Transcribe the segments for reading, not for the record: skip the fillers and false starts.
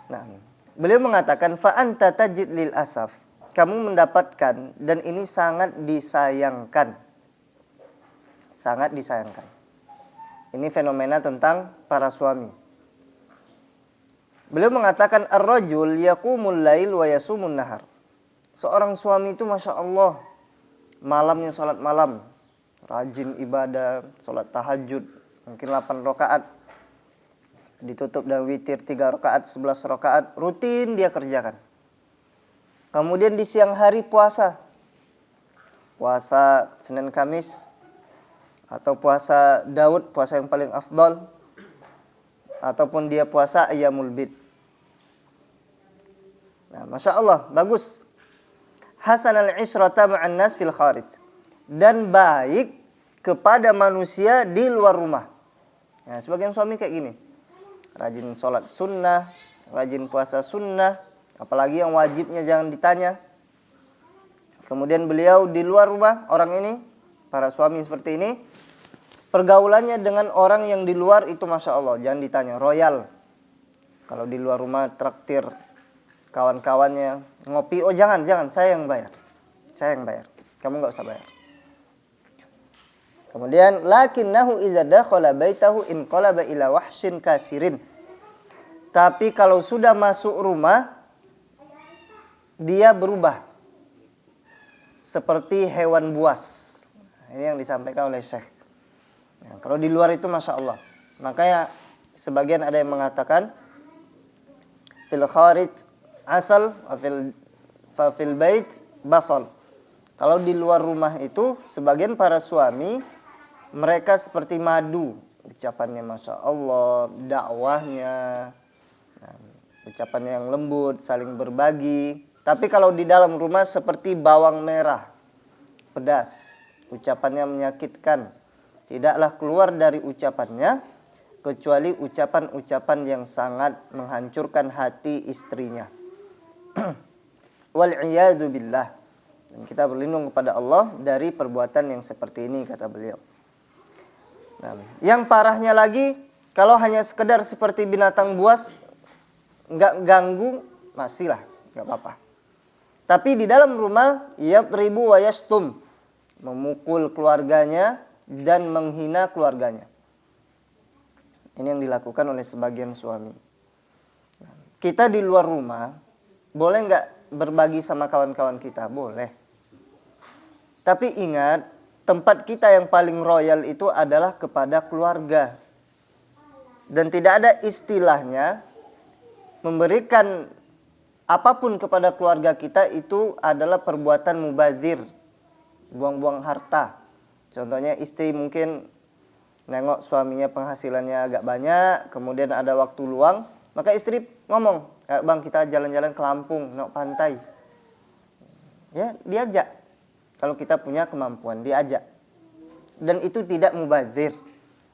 Nah, beliau mengatakan fa anta tajid lil asaf. Kamu mendapatkan dan ini sangat disayangkan. Sangat disayangkan. Ini fenomena tentang para suami. Beliau mengatakan ar-rajul yaqumul lail wa yasumun nahar. Seorang suami itu Masya Allah, malamnya sholat malam, rajin ibadah, sholat tahajud, mungkin 8 rakaat, ditutup dan witir 3 rakaat, 11 rakaat, rutin dia kerjakan. Kemudian di siang hari puasa Senin Kamis, atau puasa Daud, puasa yang paling afdal, ataupun dia puasa Ayyamul Bid. Nah, Masya Allah, bagus. Hasanal isyrata ma'an nas fil kharij. Dan baik kepada manusia di luar rumah. Nah, sebagian suami kayak gini. Rajin sholat sunnah, rajin puasa sunnah, apalagi yang wajibnya jangan ditanya. Kemudian beliau di luar rumah, orang ini, para suami seperti ini, pergaulannya dengan orang yang di luar itu Masya Allah, jangan ditanya, royal. Kalau di luar rumah traktir kawan-kawannya ngopi, oh jangan, saya yang bayar. Kamu nggak usah bayar. Kemudian lakinnahu idza dakhala baitahu inqalaba ila wahshin kasirin. Tapi kalau sudah masuk rumah, dia berubah seperti hewan buas. Ini yang disampaikan oleh Syekh. Nah, kalau di luar itu Masya Allah. Makanya sebagian ada yang mengatakan fil kharij asal, fil bait basal. Kalau di luar rumah itu, sebagian para suami, mereka seperti madu. Ucapannya Masya Allah, dakwahnya, ucapannya yang lembut, saling berbagi. Tapi kalau di dalam rumah seperti bawang merah, pedas. Ucapannya menyakitkan. Tidaklah keluar dari ucapannya, kecuali ucapan-ucapan yang sangat menghancurkan hati istrinya. Wal'iyadu billah. Dan kita berlindung kepada Allah dari perbuatan yang seperti ini, kata beliau. Nah, yang parahnya lagi, kalau hanya sekedar seperti binatang buas, nggak ganggu, masihlah, nggak apa-apa. Tapi di dalam rumah, yadribu wa yashtum, memukul keluarganya dan menghina keluarganya. Ini yang dilakukan oleh sebagian suami. Kita di luar rumah, boleh nggak berbagi sama kawan-kawan kita? Boleh. Tapi ingat, tempat kita yang paling royal itu adalah kepada keluarga. Dan tidak ada istilahnya memberikan apapun kepada keluarga kita itu adalah perbuatan mubazir, buang-buang harta. Contohnya istri mungkin nengok suaminya penghasilannya agak banyak, kemudian ada waktu luang, maka istri ngomong, bang kita jalan-jalan ke Lampung, nengok pantai. Ya, diajak. Kalau kita punya kemampuan, diajak. Dan itu tidak mubazir.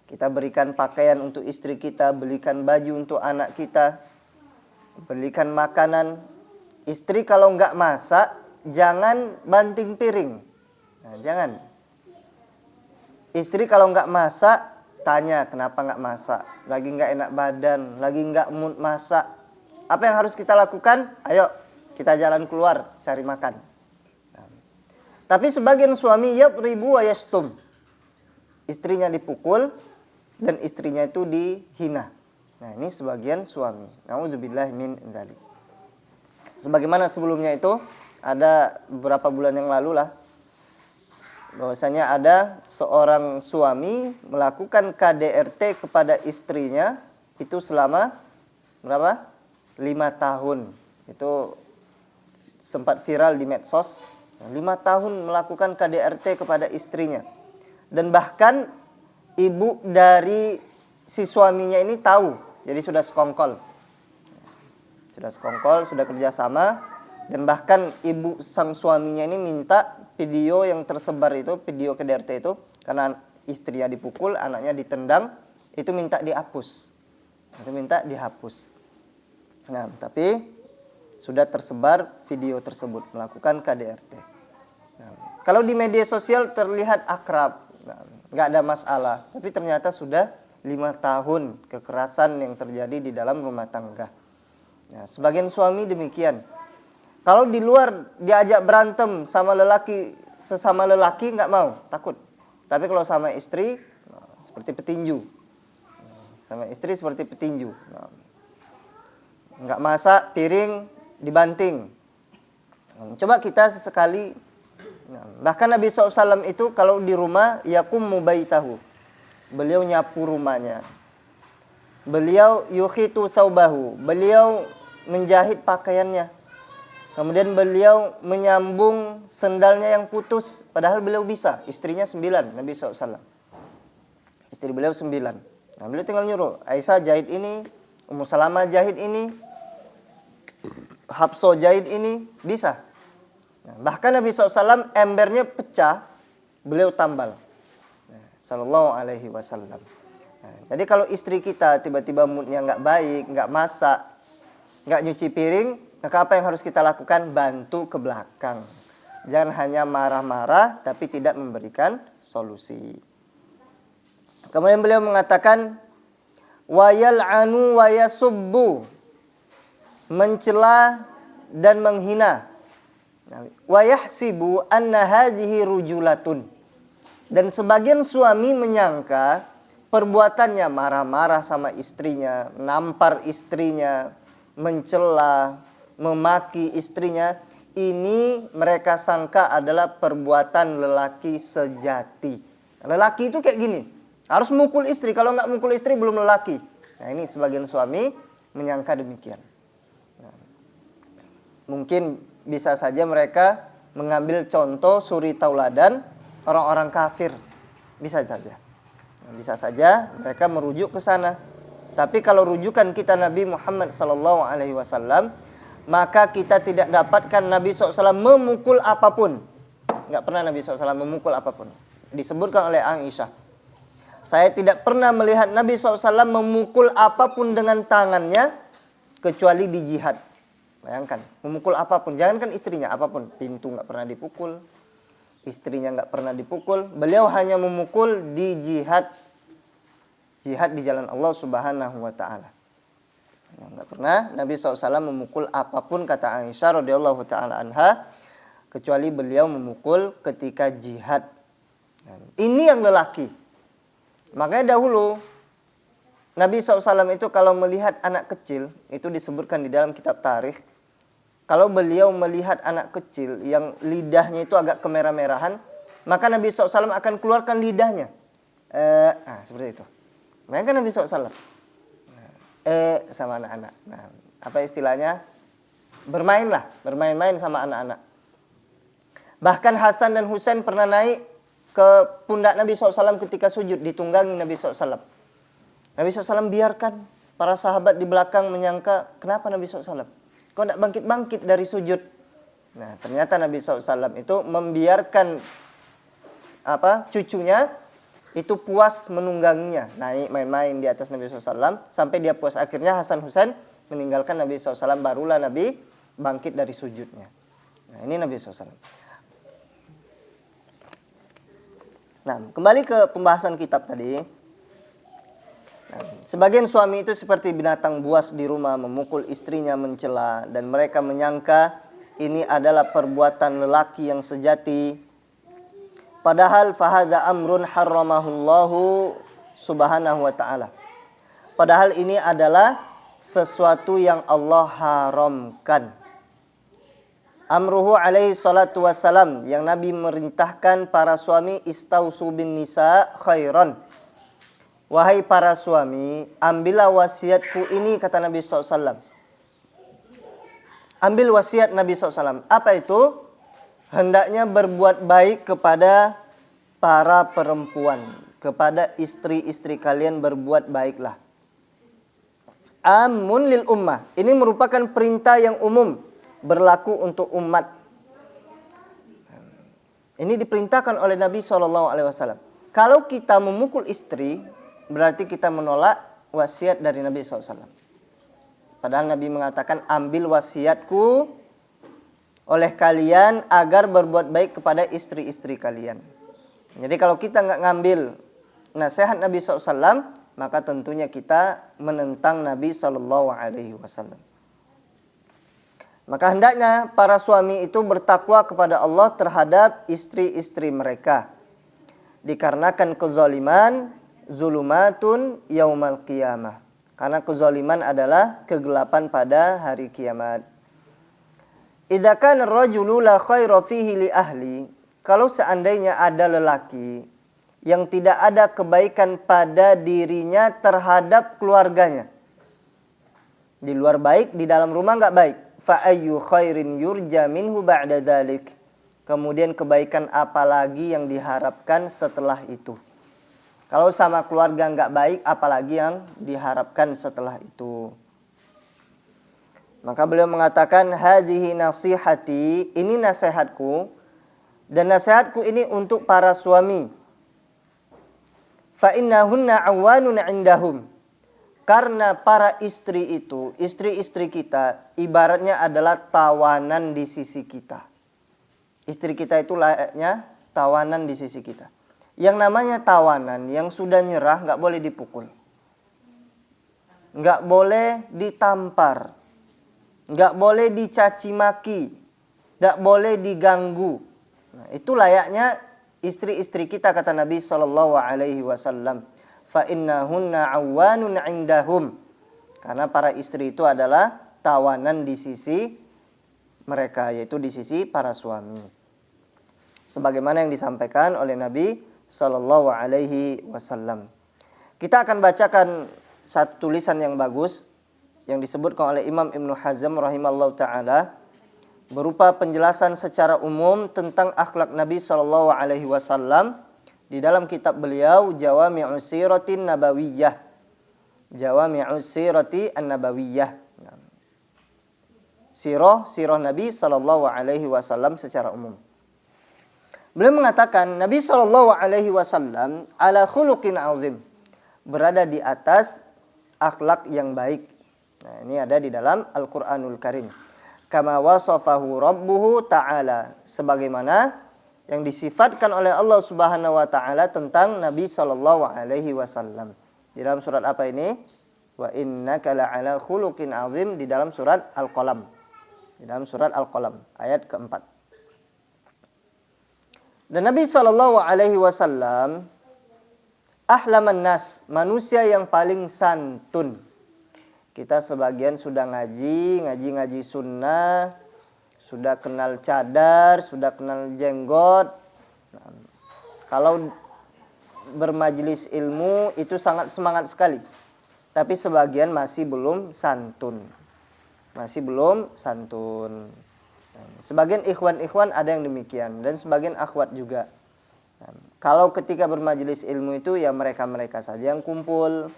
Kita berikan pakaian untuk istri kita, belikan baju untuk anak kita, belikan makanan. Istri kalau nggak masak, jangan banting piring. Nah, jangan. Istri kalau nggak masak, tanya kenapa nggak masak. Lagi nggak enak badan, lagi nggak mood masak. Apa yang harus kita lakukan? Ayo, kita jalan keluar, cari makan. Nah. Tapi sebagian suami yadribu wa yashtum. Istrinya dipukul dan istrinya itu dihina. Nah, ini sebagian suami. Na'udzubillah min dzalik. Sebagaimana sebelumnya itu, ada beberapa bulan yang lalu lah, bahwasanya ada seorang suami melakukan KDRT kepada istrinya itu selama berapa? 5 tahun. Itu sempat viral di medsos. 5 tahun melakukan KDRT kepada istrinya. Dan bahkan ibu dari si suaminya ini tahu. Jadi sudah sekongkol. Sudah kerjasama. Dan bahkan ibu sang suaminya ini minta video yang tersebar itu, video KDRT itu, karena istrinya dipukul, anaknya ditendang, itu minta dihapus. Itu minta dihapus. Nah, tapi sudah tersebar video tersebut, melakukan KDRT. Nah, kalau di media sosial terlihat akrab, nggak ada masalah. Tapi ternyata sudah 5 tahun kekerasan yang terjadi di dalam rumah tangga. Nah, sebagian suami demikian. Kalau di luar diajak berantem sama sesama lelaki nggak mau, takut. Tapi kalau sama istri seperti petinju. Sama istri seperti petinju. Nggak masak, piring dibanting. Coba kita sesekali. Bahkan Nabi SAW itu kalau di rumah yaqumu baitahu. Beliau nyapu rumahnya. Beliau yukhitu saubahu. Beliau menjahit pakaiannya. Kemudian beliau menyambung sendalnya yang putus. Padahal beliau bisa. Istrinya 9, Nabi SAW. Istri beliau 9. Nah, beliau tinggal nyuruh. Aisyah jahit ini. Ummu Salamah jahit ini. Hafsah jahit ini. Bisa. Nah, bahkan Nabi SAW embernya pecah. Beliau tambal. Sallallahu alaihi wasallam. Nah, jadi kalau istri kita tiba-tiba moodnya nggak baik, nggak masak, nggak nyuci piring, maka apa yang harus kita lakukan? Bantu ke belakang. Jangan hanya marah-marah tapi tidak memberikan solusi. Kemudian beliau mengatakan wa yal'anu wa yasubbu, mencela dan menghina. Wa yahsibu anna hadhihi rujulatun. Dan sebagian suami menyangka perbuatannya marah-marah sama istrinya, nampar istrinya, mencela, memaki istrinya, ini mereka sangka adalah perbuatan lelaki sejati. Lelaki itu kayak gini, harus mukul istri, kalau nggak mukul istri belum lelaki. Nah, ini sebagian suami menyangka demikian. Nah, mungkin bisa saja mereka mengambil contoh suri tauladan orang-orang kafir, bisa saja. Bisa saja mereka merujuk ke sana. Tapi kalau rujukan kita Nabi Muhammad SAW, maka kita tidak dapatkan Nabi SAW memukul apapun. Nggak pernah Nabi SAW memukul apapun. Disebutkan oleh Aisyah, saya tidak pernah melihat Nabi SAW memukul apapun dengan tangannya kecuali di jihad. Bayangkan, memukul apapun, jangankan istrinya, apapun. Pintu nggak pernah dipukul, istrinya nggak pernah dipukul. Beliau hanya memukul di jihad. Jihad di jalan Allah Subhanahu wa ta'ala. Nggak pernah Nabi SAW memukul apapun, kata Aisyah radhiyallahu ta'ala anha, kecuali beliau memukul ketika jihad. Ini yang lelaki. Makanya dahulu Nabi SAW itu kalau melihat anak kecil, itu disebutkan di dalam kitab tarikh, kalau beliau melihat anak kecil yang lidahnya itu agak kemerah-merahan, maka Nabi SAW akan keluarkan lidahnya. Seperti itu. Mereka Nabi SAW. Sama anak-anak. Nah, apa istilahnya? Bermain-main sama anak-anak. Bahkan Hasan dan Husain pernah naik ke pundak Nabi SAW ketika sujud, ditunggangi Nabi SAW. Nabi SAW biarkan. Para sahabat di belakang menyangka, kenapa Nabi SAW? Kok tidak bangkit-bangkit dari sujud? Nah, ternyata Nabi SAW itu membiarkan cucunya itu puas menungganginya. Naik main-main di atas Nabi SAW. Sampai dia puas. Akhirnya Hasan Husain meninggalkan Nabi SAW. Barulah Nabi bangkit dari sujudnya. Nah, ini Nabi SAW. Nah, kembali ke pembahasan kitab tadi. Nah, sebagian suami itu seperti binatang buas di rumah, memukul istrinya, mencela, dan mereka menyangka ini adalah perbuatan lelaki yang sejati. Padahal fahadza amrun harramahullahu subhanahu wa ta'ala. Padahal ini adalah sesuatu yang Allah haramkan. Amruhu alaihi salatu wassalam, yang Nabi merintahkan para suami, istausu bin nisa khairan. Wahai para suami, ambillah wasiatku ini, kata Nabi SAW. Ambil wasiat Nabi SAW. Apa itu? Hendaknya berbuat baik kepada para perempuan. Kepada istri-istri kalian berbuat baiklah. Amun lil ummah. Ini merupakan perintah yang umum, berlaku untuk umat. Ini diperintahkan oleh Nabi SAW. Kalau kita memukul istri, berarti kita menolak wasiat dari Nabi SAW. Padahal Nabi mengatakan, ambil wasiatku oleh kalian agar berbuat baik kepada istri-istri kalian. Jadi kalau kita nggak ngambil nasihat Nabi SAW, maka tentunya kita menentang Nabi SAW. Maka hendaknya para suami itu bertakwa kepada Allah terhadap istri-istri mereka. Dikarenakan kezaliman zulumatun yaumal qiyamah. Karena kezaliman adalah kegelapan pada hari kiamat. Idza kana ar-rajulu la khaira fihi li ahli. Kalau seandainya ada lelaki yang tidak ada kebaikan pada dirinya terhadap keluarganya. Di luar baik, di dalam rumah enggak baik. Fa ayyu khairin yurja minhu ba'da dzalik. Kemudian kebaikan apa lagi yang diharapkan setelah itu? Kalau sama keluarga enggak baik, apalagi yang diharapkan setelah itu? Maka beliau mengatakan, hadhihi nasihati, ini nasihatku, dan nasihatku ini untuk para suami. Fa innahunna awanun indahum. Karena para istri itu, istri-istri kita, ibaratnya adalah tawanan di sisi kita. Istri kita itu layaknya tawanan di sisi kita. Yang namanya tawanan, yang sudah nyerah, nggak boleh dipukul. Nggak boleh ditampar. Nggak boleh dicaci maki. Nggak boleh diganggu. Nah, itu layaknya istri-istri kita, kata Nabi SAW. Fa innahunna awanun indahum. Karena para istri itu adalah tawanan di sisi mereka, yaitu di sisi para suami. Sebagaimana yang disampaikan oleh Nabi SAW. Kita akan bacakan satu tulisan yang bagus yang disebutkan oleh Imam Ibnu Hazm rahimallahu taala, berupa penjelasan secara umum tentang akhlak Nabi SAW di dalam kitab beliau Jawami'us Siratin Nabawiyah. Jawami'us Sirati An-Nabawiyah. Sirah Nabi SAW secara umum. Beliau mengatakan Nabi SAW ala khuluqin azim, berada di atas akhlak yang baik. Nah, ini ada di dalam Al-Qur'anul Karim. Kama wasafahu rabbuhu ta'ala, sebagaimana yang disifatkan oleh Allah Subhanahu wa taala tentang Nabi SAW. Di dalam surat apa ini? Wa innaka la'ala khuluqin azim, di dalam surat Al-Qalam. Di dalam surat Al-Qalam ayat keempat. Dan Nabi SAW ahlaman nas, manusia yang paling santun. Kita sebagian sudah ngaji sunnah, sudah kenal cadar, sudah kenal jenggot. Nah, kalau bermajelis ilmu itu sangat semangat sekali. Tapi sebagian masih belum santun. Sebagian ikhwan ada yang demikian, dan sebagian akhwat juga. Nah, kalau ketika bermajelis ilmu itu ya mereka saja yang kumpul.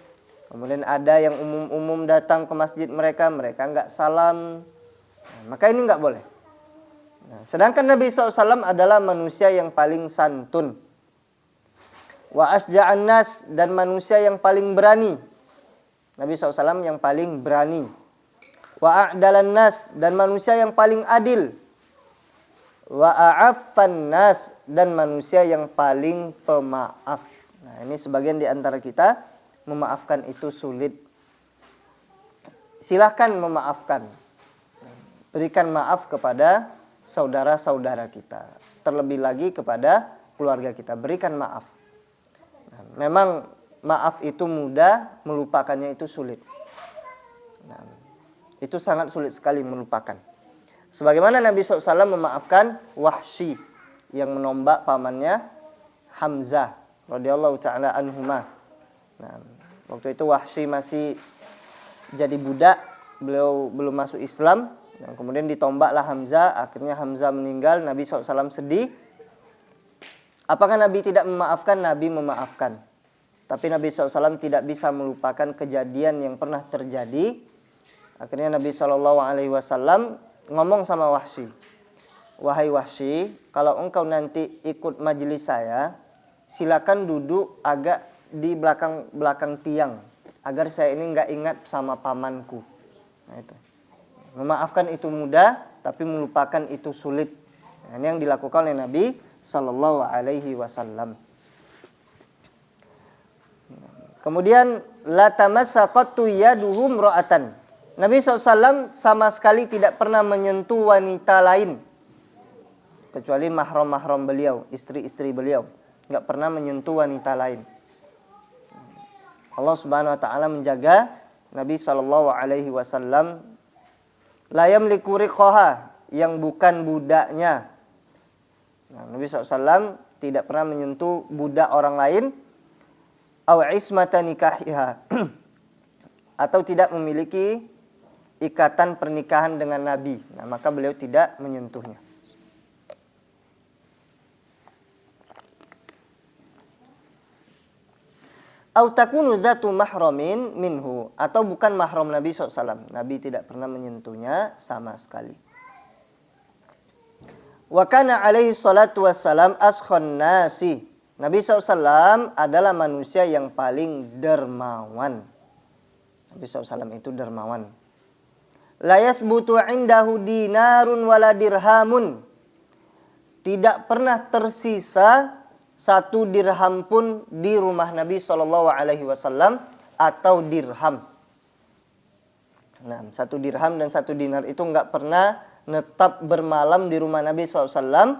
Kemudian ada yang umum datang ke masjid mereka enggak salam. Nah, maka ini enggak boleh. Nah, sedangkan Nabi SAW adalah manusia yang paling santun. Wa asja'an nas, dan manusia yang paling berani. Nabi SAW yang paling berani. Wa a'dalan nas, dan manusia yang paling adil. Wa a'affan nas, dan manusia yang paling pemaaf. Nah, ini sebagian di antara kita memaafkan itu sulit. Silahkan memaafkan. Berikan maaf kepada saudara-saudara kita. Terlebih lagi kepada keluarga kita. Berikan maaf. Nah, memang maaf itu mudah, melupakannya itu sulit. Nah, itu sangat sulit sekali melupakan. Sebagaimana Nabi SAW memaafkan Wahsy yang menombak pamannya Hamzah radhiyallahu ta'ala anhuma. Nah, waktu itu Wahsy masih jadi budak, beliau belum masuk Islam, dan kemudian ditombaklah Hamzah. Akhirnya Hamzah meninggal, Nabi SAW sedih. Apakah Nabi tidak memaafkan? Nabi memaafkan. Tapi Nabi SAW tidak bisa melupakan kejadian yang pernah terjadi. Akhirnya Nabi SAW ngomong sama Wahsy, wahai Wahsy, kalau engkau nanti ikut majelis saya, silakan duduk agak di belakang tiang, agar saya ini nggak ingat sama pamanku. Nah, itu. Memaafkan itu mudah, tapi melupakan itu sulit. Nah, ini yang dilakukan oleh Nabi Sallallahu Alaihi Wasallam. Kemudian la tamassaqatu yaduhum ra'atan. Nabi SAW sama sekali tidak pernah menyentuh wanita lain kecuali mahram-mahram beliau, istri-istri beliau. Nggak pernah menyentuh wanita lain. Allah Subhanahu wa taala menjaga Nabi SAW. La yamliku riqaha, yang bukan budaknya. Nah, Nabi SAW tidak pernah menyentuh budak orang lain. Au ismata nikahiha, atau tidak memiliki ikatan pernikahan dengan Nabi. Nah, maka beliau tidak menyentuhnya. Au takunu dzatu mahramin minhu, atau bukan mahram Nabi SAW. Nabi tidak pernah menyentuhnya sama sekali. Wa kana alaihi salatu wassalam askhon nasi. Nabi SAW adalah manusia yang paling dermawan. Nabi SAW itu dermawan. La yathbutu indahu dinarun wala dirhamun. Tidak pernah tersisa satu dirham pun di rumah Nabi SAW atau dirham. Nah, satu dirham dan satu dinar itu nggak pernah netap bermalam di rumah Nabi SAW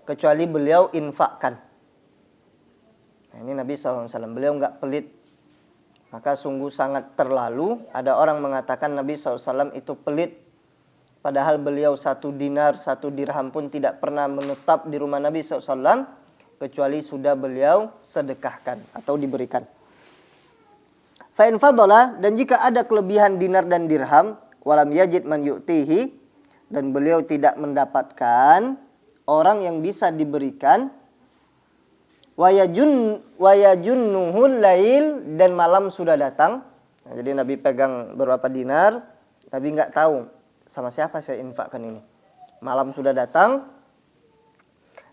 kecuali beliau infakkan. Nah, ini Nabi SAW, beliau nggak pelit. Maka sungguh sangat terlalu ada orang mengatakan Nabi SAW itu pelit. Padahal beliau satu dinar, satu dirham pun tidak pernah menetap di rumah Nabi SAW kecuali sudah beliau sedekahkan atau diberikan. Fa in fadala, dan jika ada kelebihan dinar dan dirham, walam yajid man yu'tihi, dan beliau tidak mendapatkan orang yang bisa diberikan, wayajunnuhul lail, dan malam sudah datang. Nah, jadi Nabi pegang beberapa dinar, Nabi nggak tahu sama siapa saya infakkan ini. Malam sudah datang,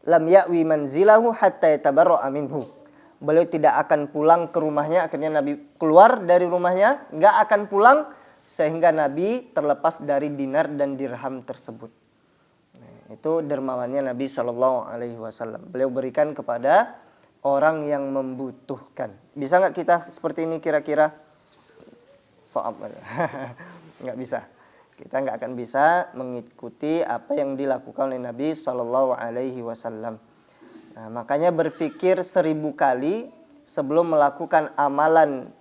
lam ya'wi manzilahu hatta yatabarra'a minhu. Beliau tidak akan pulang ke rumahnya. Akhirnya Nabi keluar dari rumahnya, nggak akan pulang sehingga Nabi terlepas dari dinar dan dirham tersebut. Nah, itu dermawannya Nabi SAW. Beliau berikan kepada orang yang membutuhkan. Bisa nggak kita seperti ini kira-kira? Soal nggak bisa. Kita nggak akan bisa mengikuti apa yang dilakukan oleh Nabi SAW. Nah, makanya berpikir 1000 kali sebelum melakukan amalan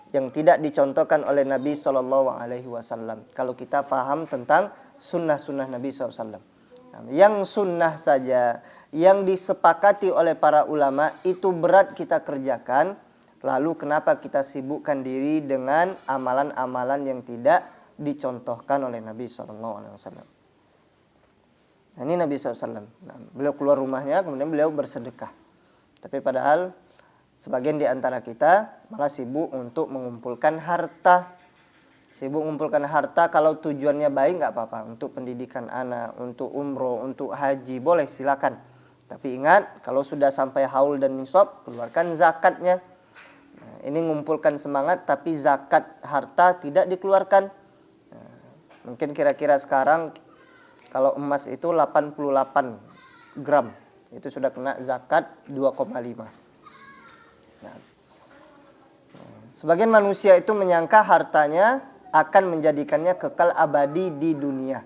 yang tidak dicontohkan oleh Nabi SAW. Kalau kita paham tentang sunnah-sunnah Nabi SAW. Nah, yang sunnah saja, yang disepakati oleh para ulama itu berat kita kerjakan. Lalu kenapa kita sibukkan diri dengan amalan-amalan yang tidak dicontohkan oleh Nabi SAW. Nah, ini Nabi SAW. Nah, beliau keluar rumahnya, kemudian beliau bersedekah. Tapi padahal sebagian di antara kita malah sibuk untuk mengumpulkan harta. Sibuk mengumpulkan harta, kalau tujuannya baik nggak apa-apa. Untuk pendidikan anak, untuk umroh, untuk haji, boleh silakan. Tapi ingat, kalau sudah sampai haul dan nisab, keluarkan zakatnya. Nah, ini mengumpulkan semangat, tapi zakat harta tidak dikeluarkan. Mungkin kira-kira sekarang kalau emas itu 88 gram. Itu sudah kena zakat 2,5. Nah, sebagian manusia itu menyangka hartanya akan menjadikannya kekal abadi di dunia.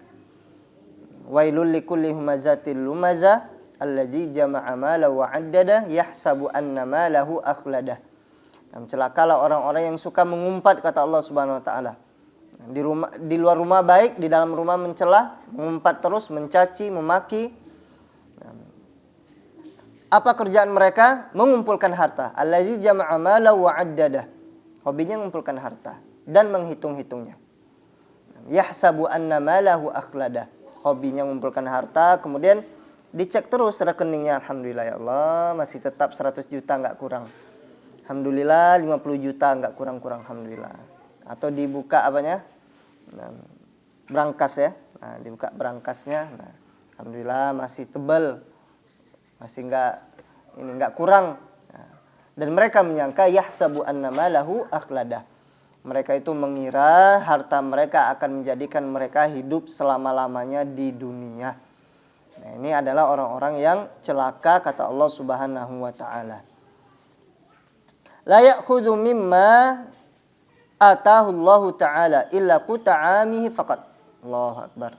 Wailul likulli humazatil lumaza alladzi jama'a malahu wa 'addada yahsabu anna malahu akhladah. Nah, celakalah orang-orang yang suka mengumpat, kata Allah Subhanahu wa taala. Di luar rumah baik, di dalam rumah mencela, mengumpat terus, mencaci, memaki. Apa kerjaan mereka? Mengumpulkan harta. Allazi jama'a malahu wa 'addada. Hobinya mengumpulkan harta dan menghitung-hitungnya. Yahsabu anna malahu akhlada. Hobinya mengumpulkan harta, kemudian dicek terus rekeningnya. Alhamdulillah ya Allah, masih tetap 100 juta enggak kurang. Alhamdulillah 50 juta enggak kurang-kurang, alhamdulillah. Atau dibuka apanya? Nah, berangkas ya. Nah, dibuka berangkasnya. Nah, alhamdulillah masih tebal. Masih enggak kurang. Nah, dan mereka menyangka yahsabu annama lahu akhladah. Mereka itu mengira harta mereka akan menjadikan mereka hidup selama-lamanya di dunia. Nah, ini adalah orang-orang yang celaka, kata Allah Subhanahu wa taala. La ya'khudhu mimma atahullahu ta'ala illa quta'amihi faqat. Allahu Akbar.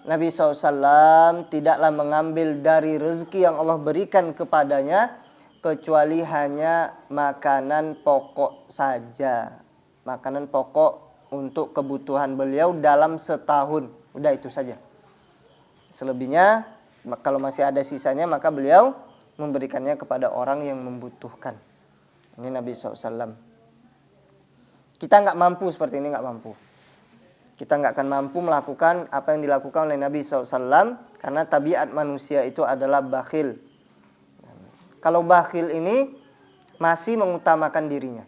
Nabi SAW tidaklah mengambil dari rezeki yang Allah berikan kepadanya kecuali hanya makanan pokok saja. Makanan pokok untuk kebutuhan beliau dalam setahun. Udah itu saja. Selebihnya kalau masih ada sisanya maka beliau memberikannya kepada orang yang membutuhkan. Ini Nabi SAW. Kita nggak mampu seperti ini, nggak mampu. Kita nggak akan mampu melakukan apa yang dilakukan oleh Nabi SAW karena tabiat manusia itu adalah bakhil. Kalau bakhil ini masih mengutamakan dirinya.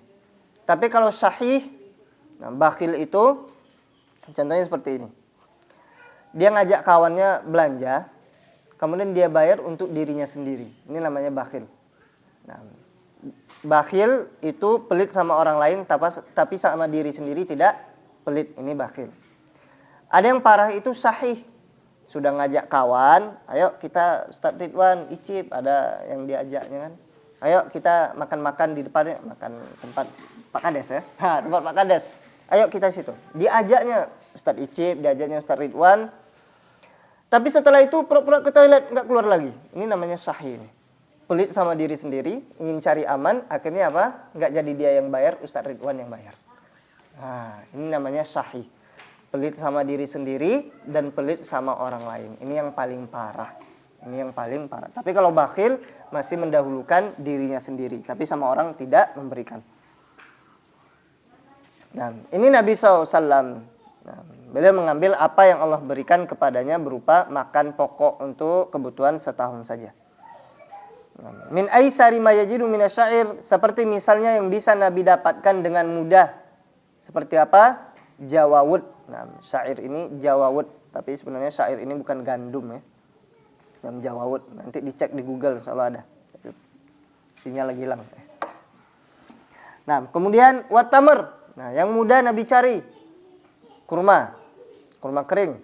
Tapi kalau syahih, bakhil itu contohnya seperti ini. Dia ngajak kawannya belanja, kemudian dia bayar untuk dirinya sendiri. Ini namanya bakhil. Nah, bakhil itu pelit sama orang lain, tapi sama diri sendiri tidak pelit. Ini bakhil. Ada yang parah itu sahih. Sudah ngajak kawan, ayo kita Ustaz Ridwan, icip, ada yang diajaknya kan. Ayo kita makan-makan di depannya, makan tempat Pak Kades ya. Tempat Pak Kades. Ayo kita situ. Diajaknya Ustaz Icip, diajaknya Ustaz Ridwan. Tapi setelah itu pura-pura ke toilet, nggak keluar lagi. Ini namanya sahih. Pelit sama diri sendiri, ingin cari aman, akhirnya apa? Nggak jadi dia yang bayar, Ustaz Ridwan yang bayar. Nah, ini namanya sahih. Pelit sama diri sendiri dan pelit sama orang lain. Ini yang paling parah. Ini yang paling parah. Tapi kalau bakhil masih mendahulukan dirinya sendiri, tapi sama orang tidak memberikan. Nah, ini Nabi SAW. Nah, beliau mengambil apa yang Allah berikan kepadanya berupa makan pokok untuk kebutuhan setahun saja. Min aisari ma yajidu minasyair, seperti misalnya yang bisa Nabi dapatkan dengan mudah. Seperti apa? Jawawud. Nah, syair ini jawawud, tapi sebenarnya syair ini bukan gandum ya. Yang jawawud, nanti dicek di Google kalau ada. Sinyal lagi hilang. Nah, kemudian watamr. Nah, yang mudah Nabi cari kurma kering,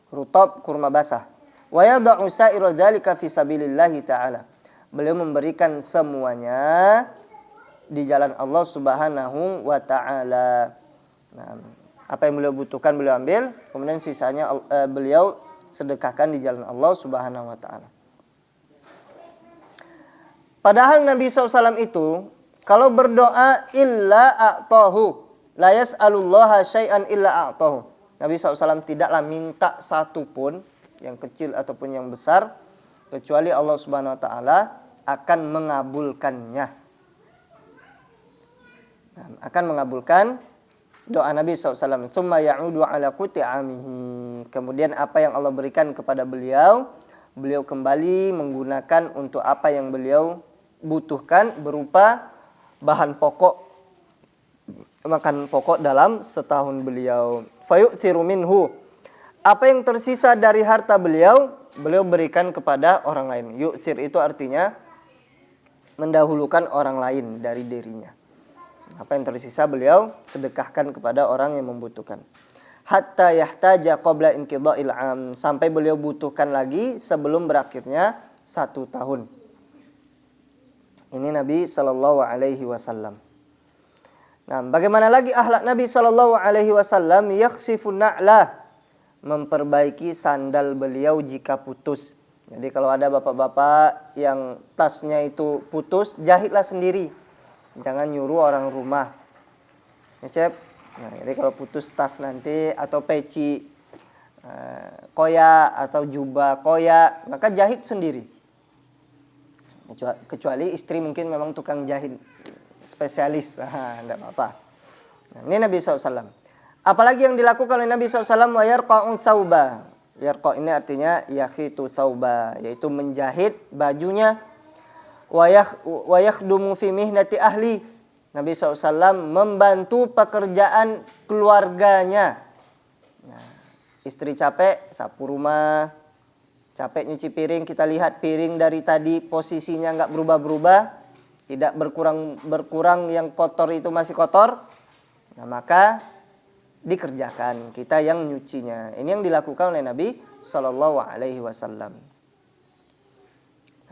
rutab, kurma basah. Wa yad'u sa'iru dzalika fi sabilillah taala. Beliau memberikan semuanya di jalan Allah Subhanahu wa taala. Nah, apa yang beliau butuhkan beliau ambil, kemudian sisanya beliau sedekahkan di jalan Allah Subhanahu wa taala. Padahal Nabi SAW itu kalau berdoa illa a'tahu, la yas'alullaha syai'an illa a'tahu. Nabi SAW tidaklah minta satu pun, yang kecil ataupun yang besar, kecuali Allah Subhanahu wa taala akan mengabulkannya. Akan mengabulkan doa Nabi SAW. Tsumma ya'udu ala quti'amihi. Kemudian apa yang Allah berikan kepada beliau, beliau kembali menggunakan untuk apa yang beliau butuhkan berupa bahan pokok, makan pokok dalam setahun beliau. Fayu'thiru minhu. Apa yang tersisa dari harta beliau, beliau berikan kepada orang lain. Yu'thir itu artinya mendahulukan orang lain dari dirinya. Apa yang tersisa beliau sedekahkan kepada orang yang membutuhkan. Hatta yahtaja qabla inqidha'il 'am, sampai beliau butuhkan lagi sebelum berakhirnya 1 tahun. Ini Nabi sallallahu alaihi wasallam. Nah, bagaimana lagi akhlak Nabi sallallahu alaihi wasallam? Yakhsifun na'lah, memperbaiki sandal beliau jika putus. Jadi kalau ada bapak-bapak yang tasnya itu putus, jahitlah sendiri. Jangan nyuruh orang rumah. Ya, Cep. Nah, jadi kalau putus tas nanti atau peci koya atau jubah koya, maka jahit sendiri. Kecuali istri mungkin memang tukang jahit spesialis, enggak apa-apa. Nah, ini Nabi SAW. Apalagi yang dilakukan oleh Nabi SAW, wa yarqa'u thawba. Yarqa' ini artinya yakhitu thawba, yaitu menjahit bajunya. Wa yakhdumu fi mihnati ahli. Nabi SAW membantu pekerjaan keluarganya. Nah, istri capek, sapu rumah. Capek nyuci piring, kita lihat piring dari tadi posisinya nggak berubah-berubah. Tidak berkurang yang kotor itu masih kotor. Nah, maka dikerjakan, kita yang nyucinya. Ini yang dilakukan oleh Nabi Sallallahu Alaihi Wasallam.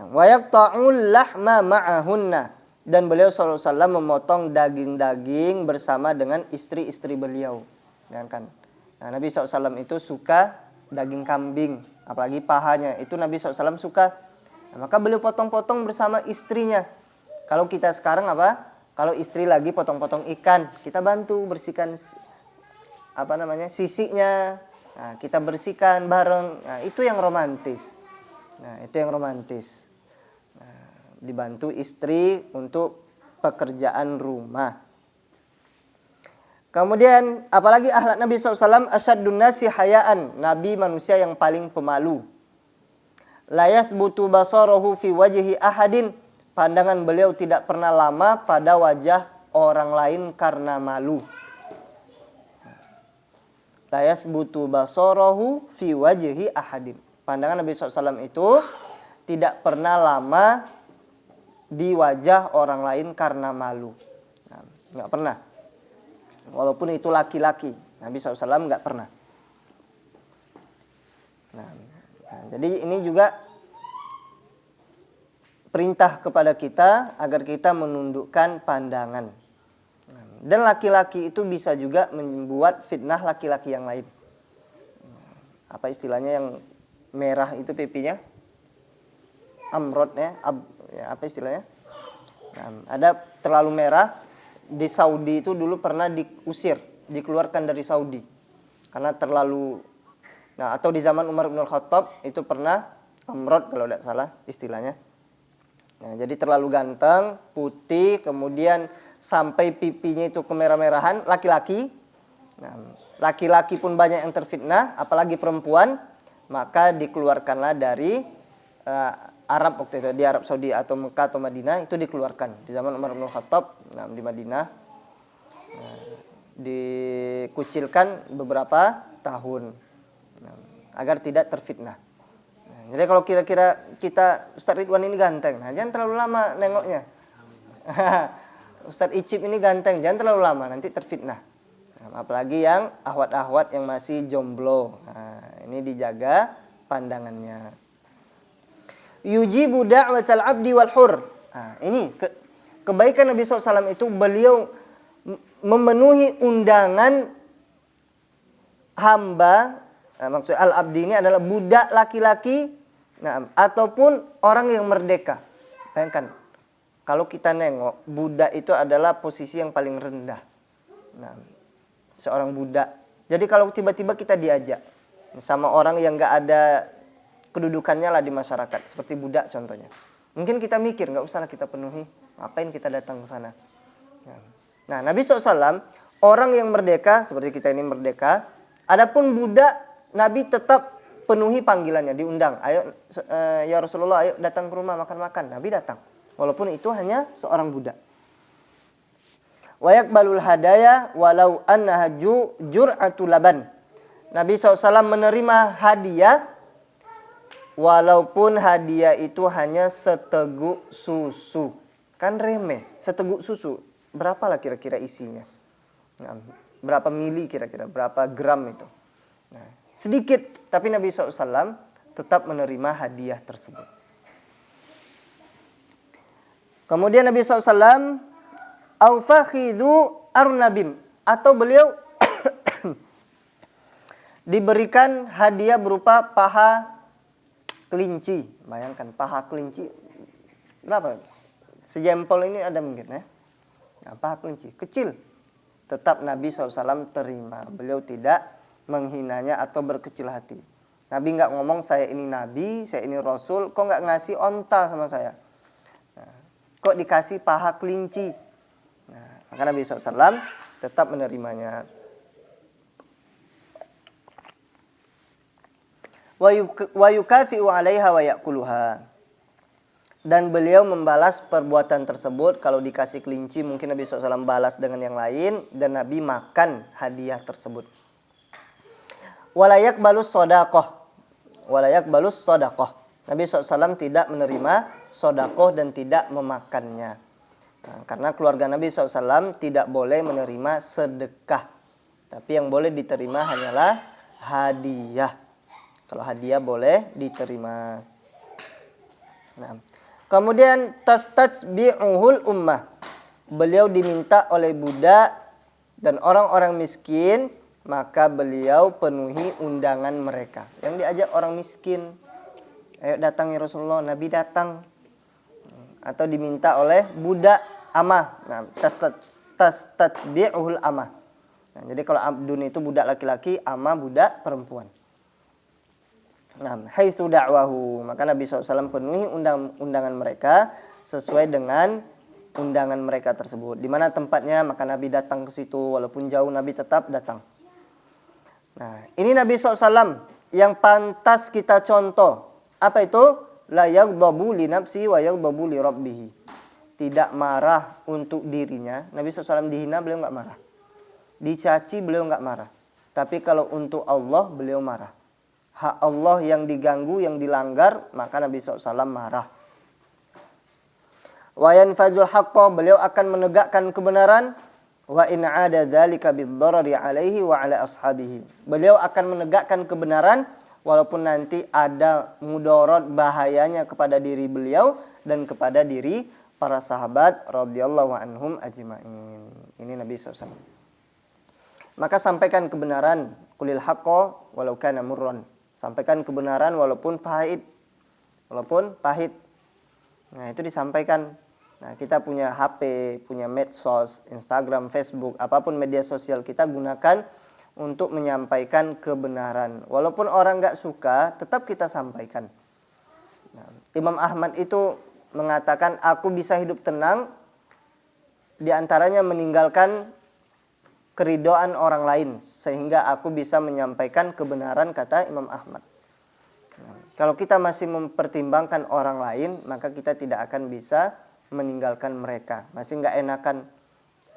Wa yaqta'ul lahma ma'ahunna. dan beliau SAW memotong daging-daging bersama dengan istri-istri beliau. Ya kan? Nah, Nabi SAW itu suka daging kambing, apalagi pahanya. Itu Nabi SAW suka. Nah, maka beliau potong-potong bersama istrinya. Kalau kita sekarang apa? Kalau istri lagi potong-potong ikan, kita bantu bersihkan sisinya. Nah, kita bersihkan bareng. Nah, itu yang romantis. Dibantu istri untuk pekerjaan rumah. Kemudian apalagi akhlak Nabi SAW, asyaddun nasi hayaan, Nabi manusia yang paling pemalu. La yathbutu basarahu fi wajhi ahadin, pandangan beliau tidak pernah lama pada wajah orang lain karena malu. La yathbutu basarahu fi wajhi ahadin. Pandangan Nabi SAW itu tidak pernah lama di wajah orang lain karena malu. Nah, nggak pernah. Walaupun itu laki-laki, Nabi SAW nggak pernah. Nah, jadi ini juga perintah kepada kita agar kita menundukkan pandangan. Dan laki-laki itu bisa juga membuat fitnah laki-laki yang lain. Apa istilahnya yang merah itu pipinya? Amrod ya, apa istilahnya? Nah, ada terlalu merah. Di Saudi itu dulu pernah diusir, dikeluarkan dari Saudi karena terlalu. Nah, atau di zaman Umar bin Khattab itu pernah amrod kalau tidak salah istilahnya. Nah, jadi terlalu ganteng, putih, kemudian sampai pipinya itu kemerah-merahan, laki-laki. Nah, laki-laki pun banyak yang terfitnah, apalagi perempuan, maka dikeluarkanlah dari Arab waktu itu, di Arab Saudi atau Mekah atau Madinah, itu dikeluarkan di zaman Umar bin Khattab. Nah, di Madinah dikucilkan beberapa tahun agar tidak terfitnah. Nah, jadi kalau kira-kira kita Ustaz Ridwan ini ganteng, nah jangan terlalu lama nengoknya. Ustaz Icip ini ganteng, jangan terlalu lama, nanti terfitnah. Nah, apalagi yang ahwat-ahwat yang masih jomblo. Nah, ini dijaga pandangannya. Yujibu da'watal abdi wal hur. Nah, ini kebaikan Nabi SAW itu beliau memenuhi undangan hamba. Nah, maksud al-abdi ini adalah budak laki-laki, nah, ataupun orang yang merdeka. Bayangkan, kalau kita nengok, budak itu adalah posisi yang paling rendah. Nah, seorang budak. Jadi kalau tiba-tiba kita diajak sama orang yang gak ada kedudukannya lah di masyarakat, seperti budak contohnya. Mungkin kita mikir, nggak usah lah kita penuhi, ngapain kita datang ke sana. Nah, Nabi SAW, orang yang merdeka, seperti kita ini merdeka, adapun budak, Nabi tetap penuhi panggilannya, diundang. Ayo ya Rasulullah, ayo datang ke rumah makan-makan. Nabi datang, walaupun itu hanya seorang budak. Wa yaqbalul hadaya walau annaha jur'atu laban. Nabi SAW menerima hadiah walaupun hadiah itu hanya seteguk susu. Kan remeh, seteguk susu. Berapalah kira-kira isinya? Nah, berapa mili kira-kira? Berapa gram itu? Nah, sedikit, tapi Nabi SAW tetap menerima hadiah tersebut. Kemudian Nabi SAW aufakhidu arnabin, atau beliau diberikan hadiah berupa paha kelinci. Bayangkan paha kelinci berapa? Sejempol ini ada mungkin ya. Nah, paha kelinci kecil, tetap Nabi SAW terima. Beliau tidak menghinanya atau berkecil hati. Nabi nggak ngomong saya ini Nabi, saya ini Rasul, kok nggak ngasih onta sama saya? Nah, kok dikasih paha kelinci? Nah, maka Nabi SAW tetap menerimanya. Wa yukafi'u 'alaiha wa ya'kuluha. Dan beliau membalas perbuatan tersebut. Kalau dikasih kelinci mungkin Nabi SAW balas dengan yang lain, dan Nabi makan hadiah tersebut. Wala yaqbalus shadaqah. Wala yaqbalus shadaqah. Nabi SAW tidak menerima sedekah dan tidak memakannya. Nah, karena keluarga Nabi SAW tidak boleh menerima sedekah, tapi yang boleh diterima hanyalah hadiah. Kalau hadiah boleh diterima. Nah, Kemudian tastajbi'uhul ummah. Beliau diminta oleh budak dan orang-orang miskin, maka beliau penuhi undangan mereka. Yang diajak orang miskin, ayo datang ya Rasulullah, Nabi datang. Atau diminta oleh budak amah. Nah, tastajbi'uhul amah. Nah, jadi kalau abdun itu budak laki-laki, amah budak perempuan. Nah, haitsu da'wahu, maka Nabi SAW penuhi undangan mereka sesuai dengan undangan mereka tersebut. Di mana tempatnya, maka Nabi datang ke situ, walaupun jauh Nabi tetap datang. Nah, ini Nabi SAW yang pantas kita contoh. Apa itu? La yaghdabu li nafsi wa yaghdabu li rabbih. Tidak marah untuk dirinya. Nabi SAW dihina, beliau enggak marah. Dicaci, beliau enggak marah. Tapi kalau untuk Allah, beliau marah. Hak Allah yang diganggu, yang dilanggar, maka Nabi SAW marah. Wa yanfadzul haqqa, beliau akan menegakkan kebenaran. Wa in 'ada dzalika bid-dharari 'alaihi wa 'ala ashabihi. Beliau akan menegakkan kebenaran walaupun nanti ada mudarat bahayanya kepada diri beliau dan kepada diri para sahabat radhiyallahu anhum ajma'in. Ini Nabi SAW. Maka sampaikan kebenaran, qulil haqqa walau kana murran. Sampaikan kebenaran walaupun pahit. Walaupun pahit. Nah, itu disampaikan. Nah, kita punya HP, punya medsos, Instagram, Facebook, apapun media sosial kita gunakan untuk menyampaikan kebenaran. Walaupun orang enggak suka, tetap kita sampaikan. Nah, Imam Ahmad itu mengatakan, aku bisa hidup tenang di antaranya meninggalkan keridhaan orang lain sehingga aku bisa menyampaikan kebenaran, kata Imam Ahmad. Nah, kalau kita masih mempertimbangkan orang lain, maka kita tidak akan bisa meninggalkan mereka. Masih nggak enakan,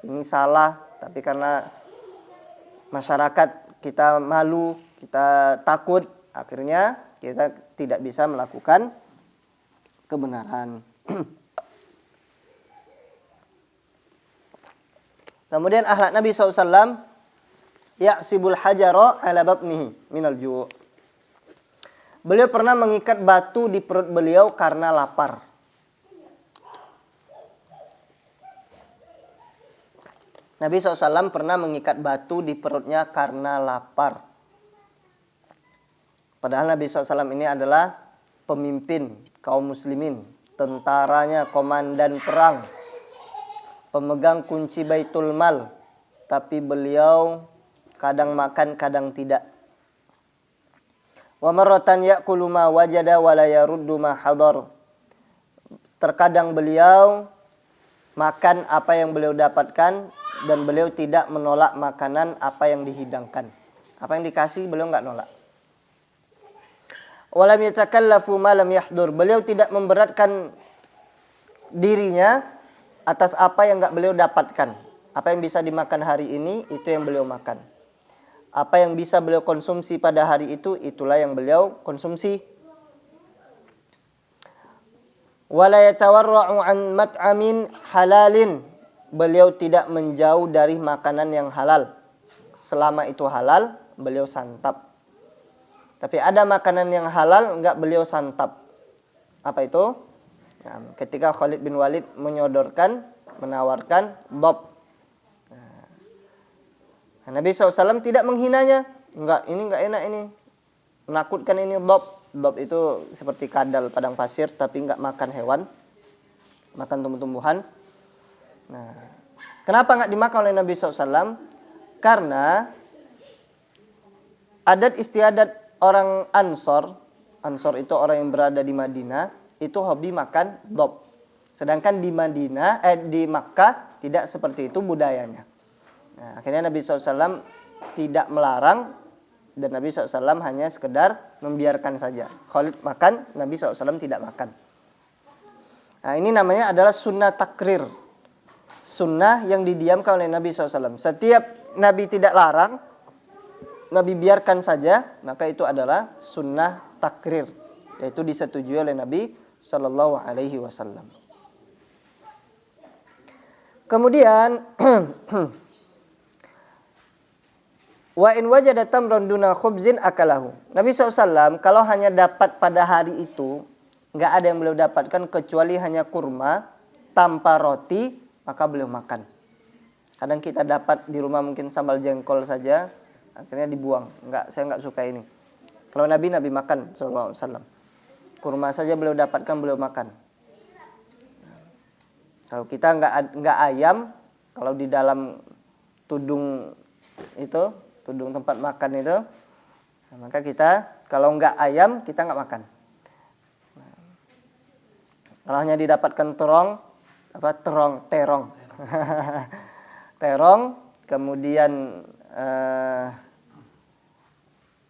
ini salah, tapi karena masyarakat kita malu, kita takut, akhirnya kita tidak bisa melakukan kebenaran. Kemudian akhlak Nabi SAW, ya'sibul hajara ala batnihi minal ju'. Beliau pernah mengikat batu di perut beliau karena lapar. Nabi SAW pernah mengikat batu di perutnya karena lapar. Padahal Nabi SAW ini adalah pemimpin kaum muslimin, tentaranya, komandan perang, pemegang kunci Baitul Mal, tapi beliau kadang makan, kadang tidak. Wa marratan ya'kulu ma wajada wa la yaruddu ma hadar. Terkadang beliau makan apa yang beliau dapatkan dan beliau tidak menolak makanan apa yang dihidangkan. Apa yang dikasih beliau enggak nolak. Wa lam yatakallafu ma lam yahdur. Beliau tidak memberatkan dirinya atas apa yang enggak beliau dapatkan. Apa yang bisa dimakan hari ini, itu yang beliau makan. Apa yang bisa beliau konsumsi pada hari itu, itulah yang beliau konsumsi. Wala yatawarra'u an mat'amin halalin. Beliau tidak menjauh dari makanan yang halal. Selama itu halal, beliau santap. Tapi ada makanan yang halal, enggak beliau santap. Apa itu? Nah, ketika Khalid bin Walid menawarkan dob. Nah, Nabi SAW tidak menghinanya. Enggak, ini enggak enak ini. Menakutkan ini dob. Dob itu seperti kadal padang pasir, tapi enggak makan hewan. Makan tumbuh-tumbuhan. Nah, kenapa enggak dimakan oleh Nabi SAW? Karena adat istiadat orang Ansor itu orang yang berada di Madinah, itu hobi makan dob. Sedangkan di di Makkah tidak seperti itu budayanya. Nah, akhirnya Nabi SAW tidak melarang dan Nabi SAW hanya sekedar membiarkan saja. Khalid makan, Nabi SAW tidak makan. Nah, ini namanya adalah sunnah takrir. Sunnah yang didiamkan oleh Nabi SAW. Setiap Nabi tidak larang, Nabi biarkan saja, maka itu adalah sunnah takrir, yaitu disetujui oleh Nabi Sallallahu Alaihi Wasallam. Kemudian wa in wajada tamran duna khubzin akalahu. Nabi SAW kalau hanya dapat pada hari itu nggak ada yang beliau dapatkan kecuali hanya kurma tanpa roti, maka beliau makan. Kadang kita dapat di rumah mungkin sambal jengkol saja, akhirnya dibuang. Saya nggak suka ini. Kalau Nabi makan sallallahu alaihi wasallam. Kurma saja beliau dapatkan, beliau makan. Kalau kita nggak ayam, kalau di dalam tudung itu, tudung tempat makan itu, maka kita kalau nggak ayam kita nggak makan. Kalau hanya didapatkan terong, terong, kemudian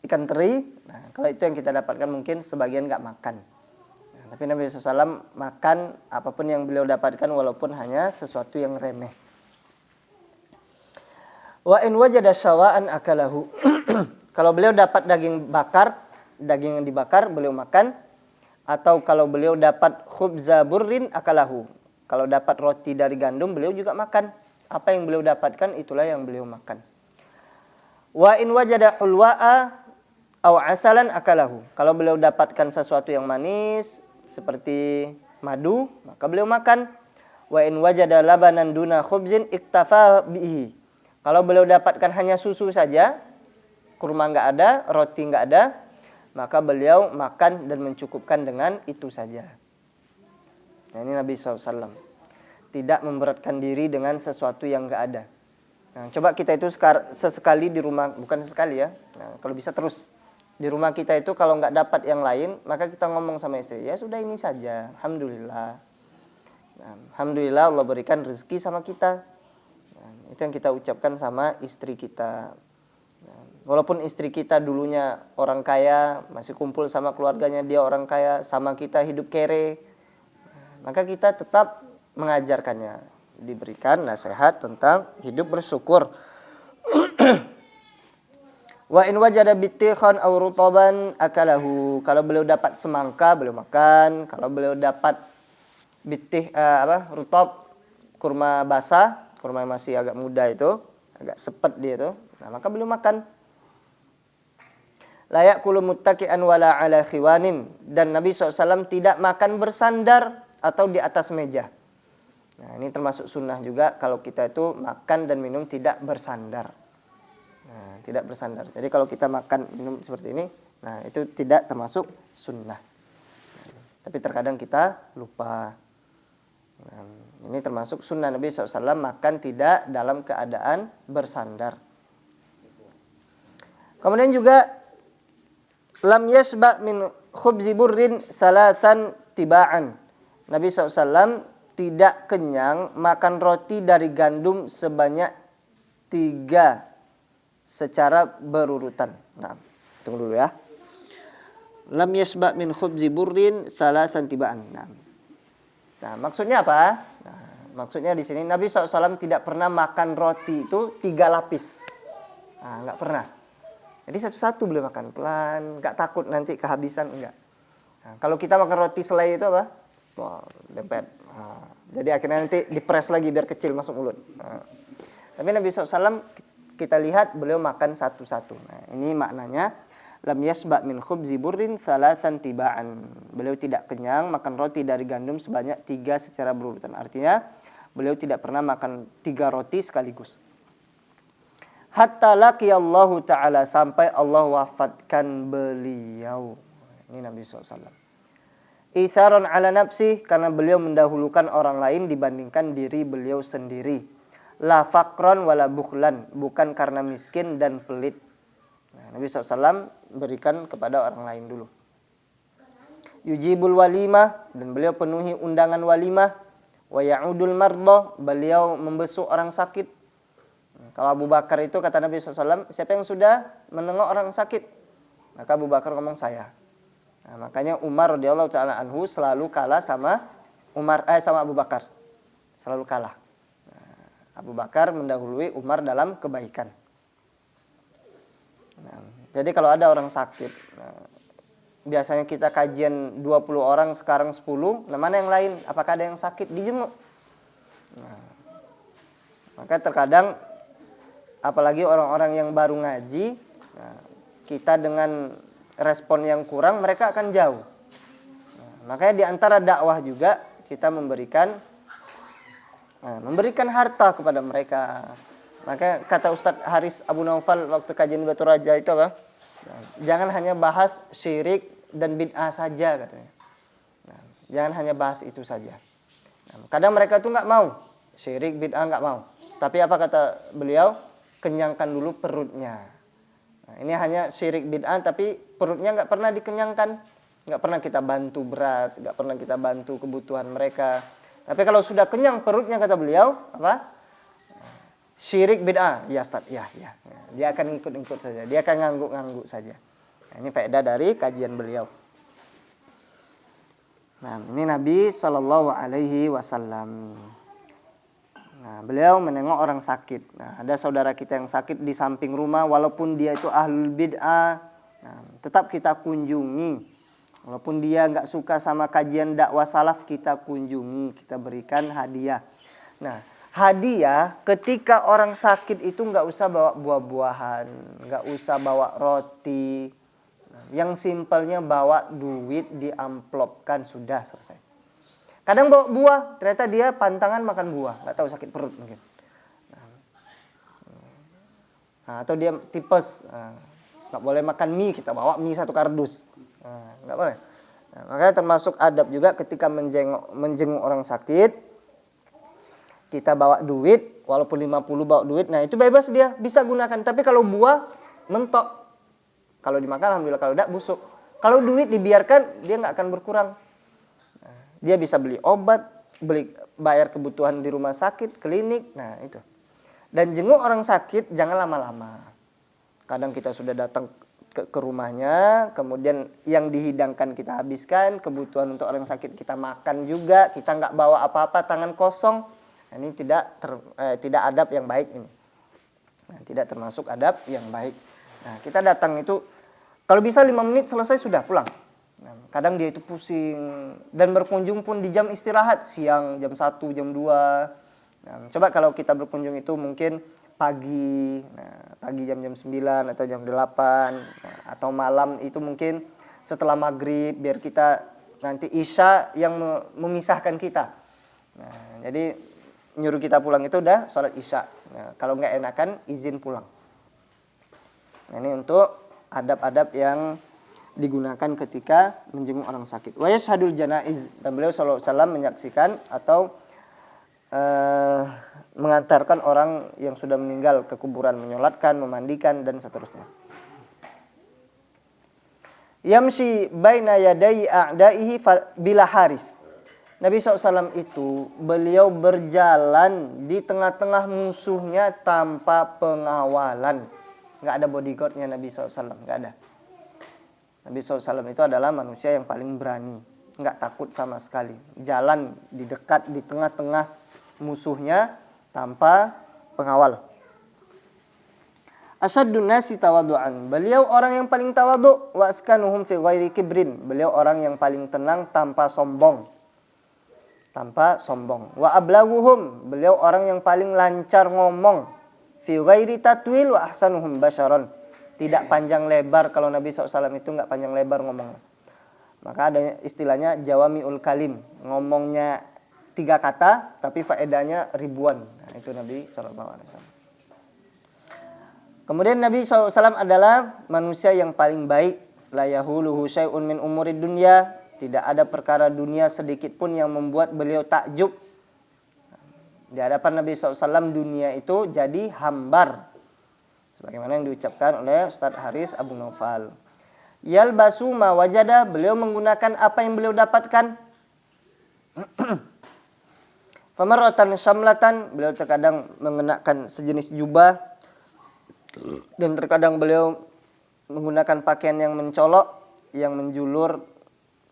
ikan teri. Nah, kalau itu yang kita dapatkan mungkin sebagian nggak makan. Nah, tapi Nabi SAW makan apapun yang beliau dapatkan walaupun hanya sesuatu yang remeh. Wa in wajada syawa'an akalahu. Kalau beliau dapat daging yang dibakar beliau makan. Atau kalau beliau dapat khubza burrin akalahu. Kalau dapat roti dari gandum beliau juga makan. Apa yang beliau dapatkan itulah yang beliau makan. Wa in wajada hulwa'a aw asalan akalahu. Kalau beliau dapatkan sesuatu yang manis seperti madu, maka beliau makan. Wa in wajada labanan duna khubzin iktafa bihi. Kalau beliau dapatkan hanya susu saja, kurma enggak ada, roti enggak ada, maka beliau makan dan mencukupkan dengan itu saja. Nah, ini Nabi SAW tidak memberatkan diri dengan sesuatu yang enggak ada. Nah, coba kita itu sesekali di rumah, bukan sesekali ya. Nah, kalau bisa terus di rumah kita itu kalau nggak dapat yang lain, maka kita ngomong sama istri, ya sudah ini saja, alhamdulillah. Nah, alhamdulillah Allah berikan rezeki sama kita. Nah, itu yang kita ucapkan sama istri kita. Nah, walaupun istri kita dulunya orang kaya, masih kumpul sama keluarganya dia orang kaya, sama kita hidup kere, maka kita tetap mengajarkannya, diberikan nasihat tentang hidup bersyukur. Wa in wajada bitikhan aw rutaban akalahu. Kalau beliau dapat semangka beliau makan, kalau beliau dapat rutab, kurma basah, kurma yang masih agak muda itu, agak sepet dia itu, nah maka beliau makan. La ya'kulu muttaki'an wala 'ala khiwanin, dan Nabi SAW tidak makan bersandar atau di atas meja. Nah, ini termasuk sunnah juga kalau kita itu makan dan minum tidak bersandar. Nah, tidak bersandar. Jadi kalau kita makan minum seperti ini, nah itu tidak termasuk sunnah. Tapi terkadang kita lupa. Nah, ini termasuk sunnah Nabi SAW makan tidak dalam keadaan bersandar. Kemudian juga lam yashba min khubzi burrin salasan tiba'an. Nabi SAW tidak kenyang makan roti dari gandum sebanyak 3 secara berurutan. Nah, tunggu dulu ya. Lam yashba min khubzi burrin salasan tiba'an. Nah, maksudnya apa? Nah, maksudnya di sini Nabi SAW tidak pernah makan roti itu 3 lapis. Nah, nggak pernah. Jadi satu-satu beliau makan pelan, nggak takut nanti kehabisan, enggak. Nah, kalau kita makan roti selai itu apa? Wah, dempet. Nah, jadi akhirnya nanti dipres lagi biar kecil masuk mulut. Nah, tapi Nabi SAW kita lihat beliau makan satu-satu. Nah, ini maknanya lam yasba min khubzi burrin salasan tiba'an. Beliau tidak kenyang makan roti dari gandum sebanyak 3 secara berurutan. Artinya beliau tidak pernah makan 3 roti sekaligus. Hatta laqiyallahu ta'ala, sampai Allah wafatkan beliau. Ini Nabi SAW. Itharon ala nafsi, karena beliau mendahulukan orang lain dibandingkan diri beliau sendiri. La faqran wala bukhlan, bukan karena miskin dan pelit. Nah, Nabi SAW berikan kepada orang lain dulu. Yujibul walimah, dan beliau penuhi undangan walimah. Wa ya'udul mardah, beliau membesuk orang sakit. Kalau Abu Bakar itu kata Nabi SAW, siapa yang sudah menengok orang sakit? Maka Abu Bakar ngomong saya. Nah, makanya Umar radhiyallahu ta'ala anhu selalu kalah sama sama Abu Bakar. Selalu kalah. Abu Bakar mendahului Umar dalam kebaikan. Nah, jadi kalau ada orang sakit, biasanya kita kajian 20 orang, sekarang 10, nah mana yang lain? Apakah ada yang sakit? Dijenguk. Nah, maka terkadang, apalagi orang-orang yang baru ngaji, nah, kita dengan respon yang kurang, mereka akan jauh. Nah, Makanya di antara dakwah juga kita memberikan harta kepada mereka. Maka kata Ustadz Haris Abu Naufal waktu kajian Batu Raja itu apa? Jangan hanya bahas syirik dan bid'ah saja katanya. Jangan hanya bahas itu saja. Kadang mereka tuh nggak mau syirik bid'ah, nggak mau. Tapi apa kata beliau? Kenyangkan dulu perutnya. Ini hanya syirik bid'ah tapi perutnya nggak pernah dikenyangkan. Nggak pernah kita bantu beras, nggak pernah kita bantu kebutuhan mereka. Tapi kalau sudah kenyang perutnya kata beliau, apa? Syirik bid'ah, ya Ustaz, ya. Dia akan ikut-ikut saja, dia akan ngangguk-ngangguk saja. Ini faedah dari kajian beliau. Nah, ini Nabi Shallallahu Alaihi Wasallam. Nah, beliau menengok orang sakit. Nah, ada saudara kita yang sakit di samping rumah, walaupun dia itu ahlul bid'ah, tetap kita kunjungi. Walaupun dia nggak suka sama kajian dakwah salaf, kita kunjungi, kita berikan hadiah. Nah, hadiah ketika orang sakit itu nggak usah bawa buah-buahan, nggak usah bawa roti. Yang simpelnya bawa duit diamplopkan, sudah selesai. Kadang bawa buah, ternyata dia pantangan makan buah, nggak tahu sakit perut mungkin. Atau dia tipes, nggak boleh makan mie, kita bawa mie 1 kardus. Nggak boleh. Makanya termasuk adab juga ketika menjenguk orang sakit, kita bawa duit, walaupun 50 bawa duit, nah itu bebas dia, bisa gunakan. Tapi kalau buah, mentok. Kalau dimakan alhamdulillah, kalau tidak busuk. Kalau duit dibiarkan, dia nggak akan berkurang. Dia bisa beli obat, bayar kebutuhan di rumah sakit, klinik, nah itu. Dan jenguk orang sakit jangan lama-lama. Kadang kita sudah datang ke rumahnya, kemudian yang dihidangkan kita habiskan, kebutuhan untuk orang sakit kita makan juga, kita nggak bawa apa-apa, tangan kosong. Nah, ini tidak adab yang baik ini. Nah, tidak termasuk adab yang baik. Nah, kita datang itu kalau bisa 5 menit selesai sudah pulang. Nah, kadang dia itu pusing dan berkunjung pun di jam istirahat, siang jam 1, jam 2. Nah, coba kalau kita berkunjung itu mungkin pagi, pagi jam-jam 9 atau jam 8, atau malam itu mungkin setelah maghrib, biar kita nanti isya yang memisahkan kita. Nah, jadi nyuruh kita pulang itu udah sholat isya. Nah, kalau nggak enakan izin pulang. Nah, ini untuk adab-adab yang digunakan ketika menjenguk orang sakit. Wa yashhadul janaiz, dan beliau sallallahu alaihi wasallam menyaksikan atau mengantarkan orang yang sudah meninggal ke kuburan, menyolatkan, memandikan dan seterusnya. Yamshi baina yadai a'daihi bila haris. Nabi SAW itu beliau berjalan di tengah-tengah musuhnya tanpa pengawalan. Nggak ada bodyguardnya Nabi SAW, nggak ada. Nabi SAW itu adalah manusia yang paling berani, nggak takut sama sekali. Jalan di dekat, di tengah-tengah musuhnya tanpa pengawal. Asyaddun nasi tawadu'an. Beliau orang yang paling tawadu'. Wa askanuhum fi ghairi kibrin. Beliau orang yang paling tenang tanpa sombong. Tanpa sombong. Wa ablaghuhum. Beliau orang yang paling lancar ngomong. Fi ghairi tatwil wa ahsanuhum basyaran. Tidak panjang lebar. Kalau Nabi SAW itu nggak panjang lebar ngomongnya. Maka ada istilahnya jawami'ul kalim. Ngomongnya 3 kata, tapi faedahnya ribuan. Nah, itu Nabi SAW. Kemudian Nabi SAW adalah manusia yang paling baik. La yahuluhu syai'un min umurid dunya. Tidak ada perkara dunia sedikit pun yang membuat beliau takjub. Di hadapan Nabi SAW dunia itu jadi hambar. Sebagaimana yang diucapkan oleh Ustadz Haris Abu Naufal. Yalbasu ma wajada. Beliau menggunakan apa yang beliau dapatkan. Famaratan syamlatan, beliau terkadang mengenakan sejenis jubah dan terkadang beliau menggunakan pakaian yang mencolok, yang menjulur,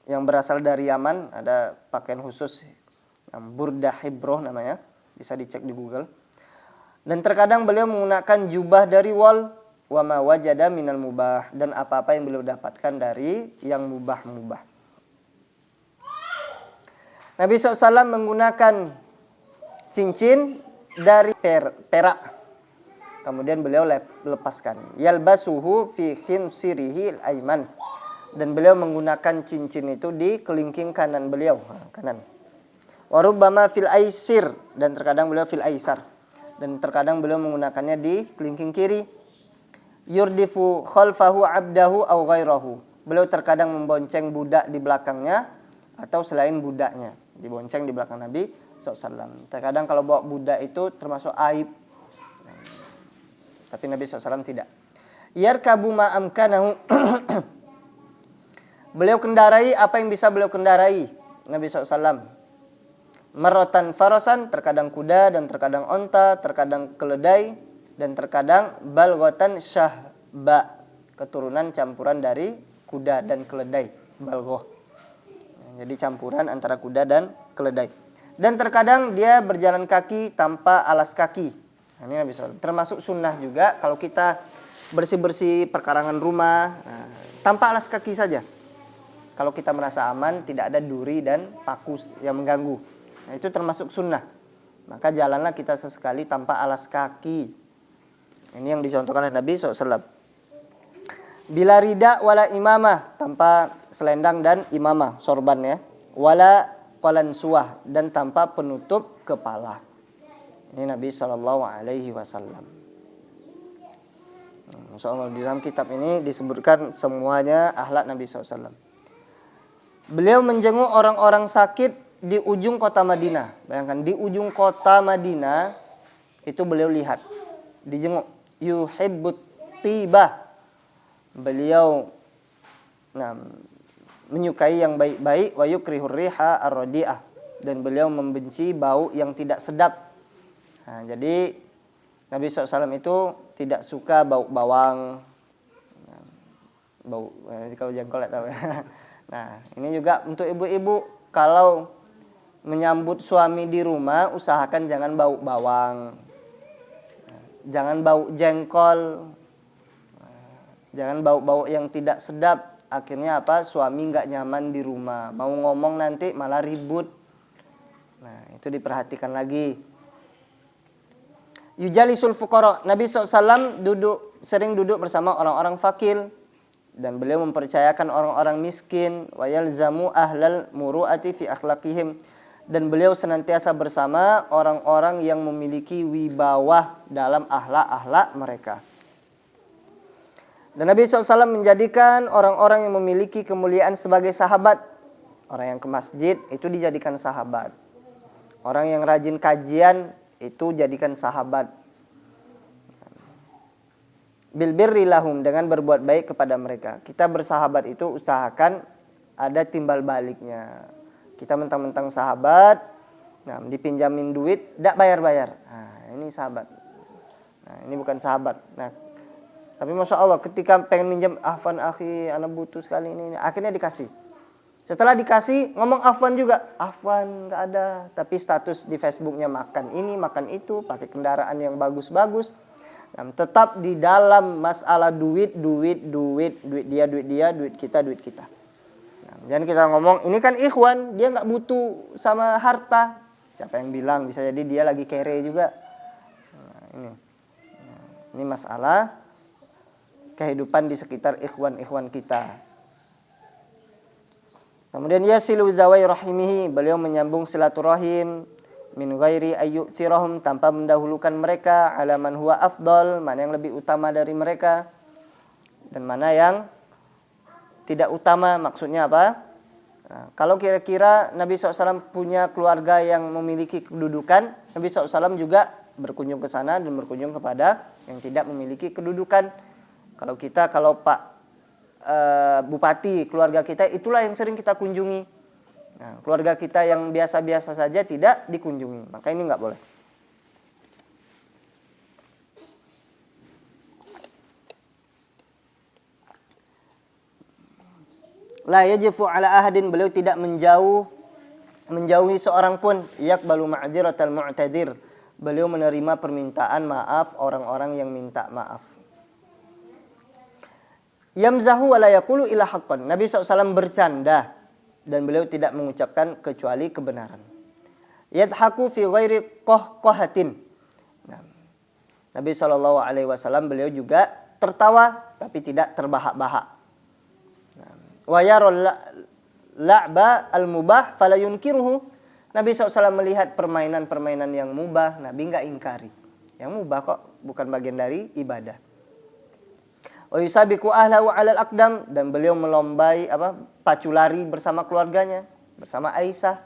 yang berasal dari Yaman. Ada pakaian khusus yang burdah hibroh namanya, bisa dicek di Google. Dan terkadang beliau menggunakan jubah dari wol, wa ma wajada minal mubah, dan apa-apa yang beliau dapatkan dari yang mubah-mubah. Nabi SAW menggunakan cincin dari perak. Kemudian beliau lepaskan. Yalbasuhu fi khinsirihi al-aiman. Dan beliau menggunakan cincin itu di kelingking kanan beliau, kanan. Wa rubbama fil aisir, dan terkadang beliau fil aisar. Dan terkadang beliau menggunakannya di kelingking kiri. Yurdifu khalfahu abdahu aw ghairahu. Beliau terkadang membonceng budak di belakangnya atau selain budaknya. Dibonceng di belakang Nabi SAW. Terkadang kalau bawa budak itu termasuk aib. Tapi Nabi SAW tidak. Yarkabu ma amkanahu. Beliau kendarai apa yang bisa beliau kendarai. Nabi SAW. Marotan farasan, terkadang kuda dan terkadang onta, terkadang keledai, dan terkadang balgotan syahba, keturunan campuran dari kuda dan keledai, balgoh. Jadi campuran antara kuda dan keledai. Dan terkadang dia berjalan kaki tanpa alas kaki. Nah, ini Nabi SAW. Termasuk sunnah juga kalau kita bersih-bersih perkarangan rumah, tanpa alas kaki saja. Kalau kita merasa aman, tidak ada duri dan paku yang mengganggu. Nah, itu termasuk sunnah. Maka jalanlah kita sesekali tanpa alas kaki. Ini yang dicontohkan oleh Nabi SAW. Bila rida wala imamah, tanpa selendang dan imamah, sorban ya. Wala qalansuah, dan tanpa penutup kepala. Ini Nabi SAW. Insyaallah di dalam kitab ini disebutkan semuanya akhlak Nabi SAW. Beliau menjenguk orang-orang sakit di ujung kota Madinah. Bayangkan di ujung kota Madinah itu beliau lihat, dijenguk. Yuhibbut tibah. Beliau menyukai yang baik-baik, wa yukrihur riha ar-radi'ah, dan beliau membenci bau yang tidak sedap. Nah, jadi Nabi SAW itu tidak suka bau bawang, bau kalau jengkol ya tahu ya. Nah, ini juga untuk ibu-ibu, kalau menyambut suami di rumah usahakan jangan bau bawang, jangan bau jengkol, jangan bau-bau yang tidak sedap. Akhirnya apa? Suami nggak nyaman di rumah, mau ngomong nanti malah ribut. Nah, itu diperhatikan lagi. Yujalisul fuqara. Nabi SAW sering duduk bersama orang-orang fakir, dan beliau mempercayakan orang-orang miskin. Wa yalzamu ahlal muru'ati fi akhlaqihim, dan beliau senantiasa bersama orang-orang yang memiliki wibawah dalam akhlak-akhlak mereka. Dan Nabi SAW menjadikan orang-orang yang memiliki kemuliaan sebagai sahabat. Orang yang ke masjid itu dijadikan sahabat. Orang yang rajin kajian itu jadikan sahabat. Bil birri lahum, dengan berbuat baik kepada mereka. Kita bersahabat itu usahakan ada timbal baliknya. Kita mentang-mentang sahabat, dipinjamin duit, tidak bayar-bayar. Nah, ini sahabat. Nah, ini bukan sahabat. Nah, tapi Masya Allah ketika pengen minjam, afwan akhi, anak butuh sekali ini. Akhirnya dikasih. Setelah dikasih, ngomong afwan juga. Afwan nggak ada. Tapi status di Facebooknya makan ini, makan itu, pakai kendaraan yang bagus-bagus. Nah, tetap di dalam masalah duit dia, duit kita. Nah, jangan kita ngomong, ini kan ikhwan, dia nggak butuh sama harta. Siapa yang bilang? Bisa jadi dia lagi kere juga. Nah, ini masalah kehidupan di sekitar ikhwan-ikhwan kita. Kemudian yasilu zawai rahimihi, beliau menyambung silaturahim min ghairi ayyuthirahum, tanpa mendahulukan mereka, ala man huwa afdal, mana yang lebih utama dari mereka dan mana yang tidak utama. Maksudnya apa? Nah, kalau kira-kira Nabi SAW punya keluarga yang memiliki kedudukan, Nabi SAW juga berkunjung ke sana dan berkunjung kepada yang tidak memiliki kedudukan. Kalau Pak Bupati, keluarga kita, itulah yang sering kita kunjungi. Nah, keluarga kita yang biasa-biasa saja tidak dikunjungi, maka ini nggak boleh. La yajifu ala ahadin, beliau tidak menjauhi seorang pun. Yaqbalu ma'dziratal mu'tadir, beliau menerima permintaan maaf orang-orang yang minta maaf. Yamzahu wa la yaqulu illa haqqan, Nabi SAW bercanda dan beliau tidak mengucapkan kecuali kebenaran. Yadhaku fi ghairi qahqahatin. Nah, Nabi SAW beliau juga tertawa tapi tidak terbahak-bahak. Nah, wa yarul la'ba al-mubah fala yunkiruhu. Nabi SAW melihat permainan-permainan yang mubah, Nabi enggak ingkari. Yang mubah kok, bukan bagian dari ibadah. Wa yusabiqu ahlahu 'alal aqdam, dan beliau melombai pacu lari bersama keluarganya, bersama Aisyah.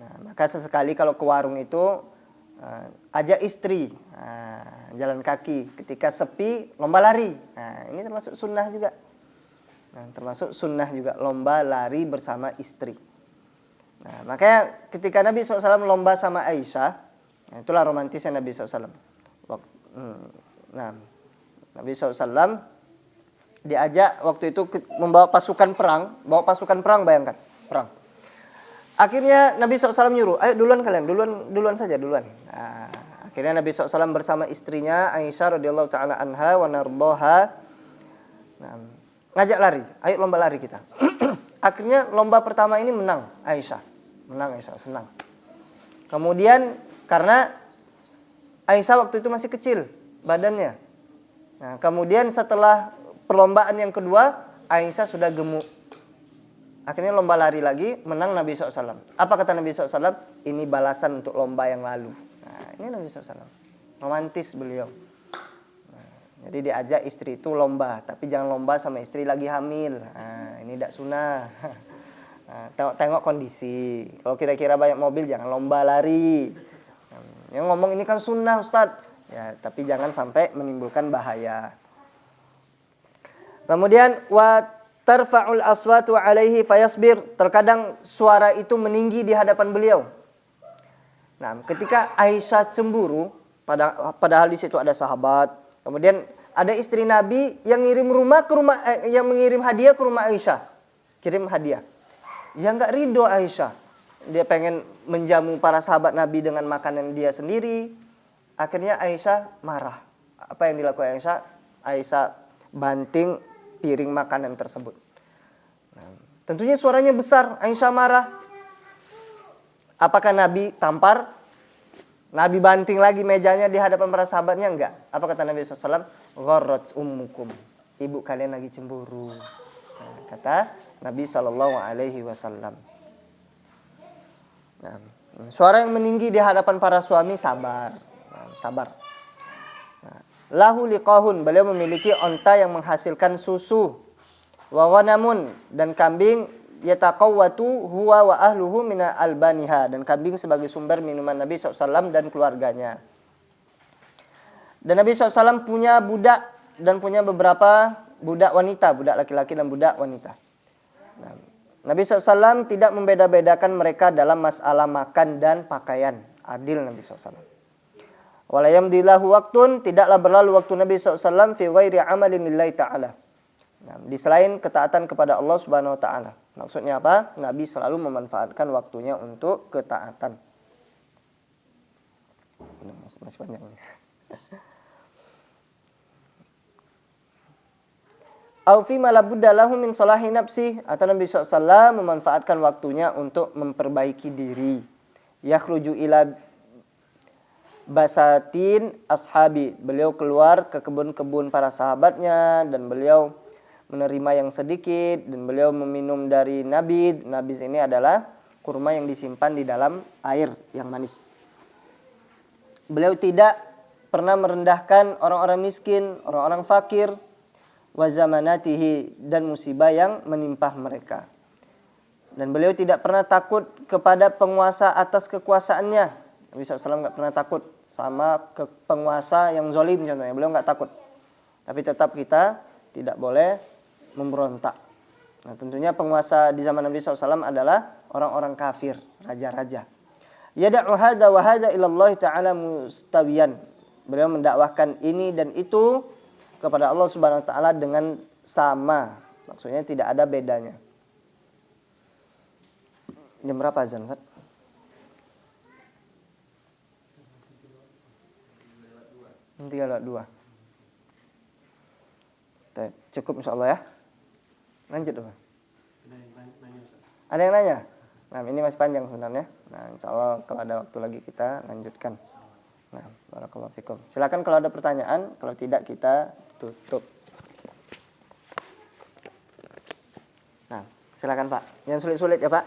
Nah, maka sesekali kalau ke warung itu ajak istri jalan kaki, ketika sepi lomba lari. Nah, ini termasuk sunnah juga. Nah, termasuk sunnah juga lomba lari bersama istri. Nah, makanya ketika Nabi SAW lomba sama Aisyah, nah itulah romantisnya Nabi SAW. Nah, Nabi SAW diajak waktu itu membawa pasukan perang, bayangkan, perang. Akhirnya Nabi SAW nyuruh, ayo duluan kalian, duluan saja. Nah, akhirnya Nabi SAW bersama istrinya Aisyah radhiyallahu taala anha wa nardoha, ngajak lari, ayo lomba lari kita. Akhirnya lomba pertama ini menang Aisyah, senang. Kemudian karena Aisyah waktu itu masih kecil badannya. Nah, kemudian setelah perlombaan yang kedua, Aisyah sudah gemuk. Akhirnya lomba lari lagi, menang Nabi SAW. Apa kata Nabi SAW? Ini balasan untuk lomba yang lalu. Nah, ini Nabi SAW. Romantis beliau. Nah, jadi diajak istri itu lomba, tapi jangan lomba sama istri lagi hamil. Nah, ini tidak sunnah. Nah, tengok kondisi. Kalau kira-kira banyak mobil, jangan lomba lari. Yang ngomong ini kan sunnah Ustadz. Ya, tapi jangan sampai menimbulkan bahaya. Kemudian wa tarfa'ul aswatu alaihi fayasbir. Terkadang suara itu meninggi di hadapan beliau. Nah, ketika Aisyah cemburu, padahal di situ ada sahabat. Kemudian ada istri Nabi yang mengirim hadiah ke rumah Aisyah. Kirim hadiah. Ya enggak ridho Aisyah. Dia pengen menjamu para sahabat Nabi dengan makanan dia sendiri. Akhirnya Aisyah marah. Apa yang dilakukan Aisyah? Aisyah banting piring makanan tersebut. Nah, tentunya suaranya besar, Aisyah marah. Apakah Nabi tampar? Nabi banting lagi mejanya di hadapan para sahabatnya? Enggak. Apa kata Nabi SAW? Gharrat ummukum. Ibu kalian lagi cemburu. Nah, kata Nabi SAW. Nah, suara yang meninggi di hadapan para suami sabar. Sabar. Nah, lahu liqahun, beliau memiliki onta yang menghasilkan susu. Wa ghanamun, dan kambing yataqawwatu huwa wa ahluhu min albaniha, dan kambing sebagai sumber minuman Nabi SAW dan keluarganya. Dan Nabi SAW punya budak dan punya beberapa budak wanita, budak laki-laki dan budak wanita. Nah, Nabi SAW tidak membeda-bedakan mereka dalam masalah makan dan pakaian. Adil Nabi SAW. Walayamdilahu waktun, tidaklah berlalu waktu Nabi SAW fi ghairi amalin lillahi ta'ala. Nah, di selain ketaatan kepada Allah Subhanahu wa ta'ala. Maksudnya apa? Nabi selalu memanfaatkan waktunya untuk ketaatan. Masih panjang. Au fi ma la budda lahu min salahi nafsi, atau Nabi SAW memanfaatkan waktunya untuk memperbaiki diri. Yakhruju ila basatin ashabi, beliau keluar ke kebun-kebun para sahabatnya dan beliau menerima yang sedikit dan beliau meminum dari nabid. Nabid ini adalah kurma yang disimpan di dalam air yang manis. Beliau tidak pernah merendahkan orang-orang miskin, orang-orang fakir, wa zamanatihi, dan musibah yang menimpa mereka. Dan beliau tidak pernah takut kepada penguasa atas kekuasaannya. Nabi SAW nggak pernah takut sama penguasa yang zalim contohnya. Beliau nggak takut. Tapi tetap kita tidak boleh memberontak. Nah, tentunya penguasa di zaman Nabi SAW adalah orang-orang kafir, raja-raja. Yada'u hadza wa hadza ila Allah Ta'ala mustawiyan. Beliau mendakwahkan ini dan itu kepada Allah Subhanahu wa taala dengan sama. Maksudnya tidak ada bedanya. Jam berapa azan, Ustaz? Nanti kalau 2. Cukup insyaallah ya. Lanjut dulu. Ada yang nanya? Nah, ini masih panjang sebenarnya. Nah, insyaallah kalau ada waktu lagi kita lanjutkan. Nah, barakallahu fikum. Silakan kalau ada pertanyaan, kalau tidak kita tutup. Nah, silakan Pak. Yang sulit-sulit ya Pak.